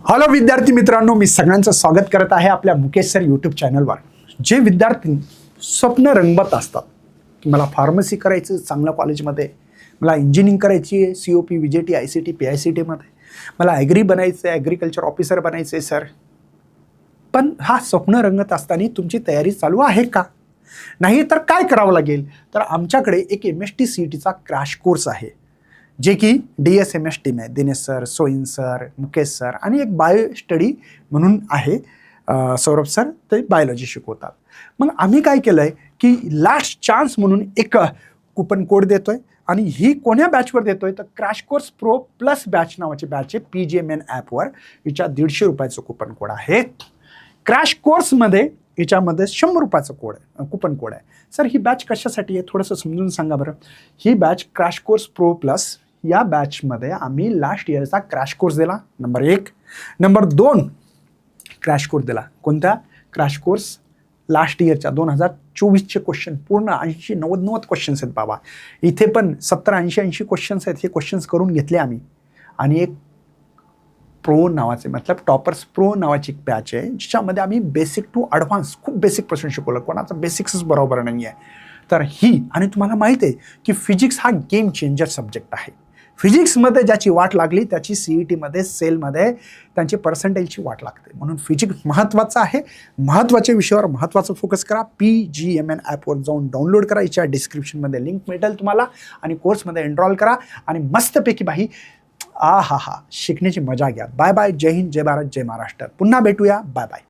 Hello विद्यार्थी मित्रांनो, मी सगळ्यांचं स्वागत करत आहे आपल्या मुकेश सर यूट्यूब चॅनलवर. जे विद्यार्थी स्वप्न रंगवत असतात की मला फार्मसी करायचं चांगल्या कॉलेजमध्ये, मला इंजिनिअरिंग करायची आहे COP VJT ICT PICT मध्ये, मला ॲग्री बनायचं आहे, ॲग्रिकल्चर ऑफिसर बनायचं आहे सर. पण हा स्वप्न रंगत असताना तुमची तयारी चालू आहे का? नाही तर काय करावं लागेल? तर आमच्याकडे एक MST CETचा क्रॅश कोर्स आहे, जे की DSMS टीम आहे. Dinesh sir, sowing sir, Mukesh sir आणि एक बायो स्टडी म्हणून आहे, सौरभ सर, ते बायोलॉजी शिकवतात. मग आम्ही काय केलं आहे की लास्ट चान्स म्हणून एक कुपन कोड देतोय आणि ही कोण्या बॅचवर देतोय तर crash course pro plus batch नावाची बॅच आहे PGMN ॲपवर. हिच्या 150 रुपयाचं कुपन कोड आहे. क्रॅश कोर्समध्ये याच्यामध्ये 100 रुपयाचं कुपन कोड आहे. सर ही बॅच कशासाठी आहे थोडंसं समजून सांगा बरं. ही batch crash course pro plus या बॅचमध्ये आम्ही लास्ट इयरचा क्रॅश कोर्स दिला, नंबर 1. नंबर 2 क्रॅश कोर्स दिला. कोणता क्रॅश कोर्स? लास्ट इयरच्या 2024चे क्वेश्चन, पूर्ण 80-90 क्वेश्चन्स आहेत बाबा. इथे पण 70-80 क्वेश्चन्स आहेत. हे क्वेश्चन्स करून घेतले आम्ही. आणि एक प्रो नावाचे मतलब टॉपर्स प्रो नावाची एक बॅच आहे, ज्याच्यामध्ये आम्ही बेसिक टू ॲडव्हान्स खूप बेसिकपासून शिकवलं. कोणाचं बेसिक्सच बरोबर नाही आहे. तर ही, आणि तुम्हाला माहिती आहे की फिजिक्स हा गेम चेंजर सब्जेक्ट आहे. फिजिक्समध्ये ज्याची वाट लागली त्याची CETमध्ये सेलमध्ये त्यांची पर्सेंटेजची वाट लागते. म्हणून फिजिक्स महत्त्वाचं आहे. महत्त्वाच्या विषयावर महत्त्वाचं फोकस करा. PGMN ॲपवर जाऊन डाउनलोड करा. याच्या डिस्क्रिप्शनमध्ये लिंक मिळेल तुम्हाला आणि कोर्समध्ये एनरोल करा आणि मस्तपैकी बाई शिकण्याची मजा घ्या. Bye bye. जय हिंद, जय भारत, जय महाराष्ट्र. पुन्हा भेटूया. Bye bye.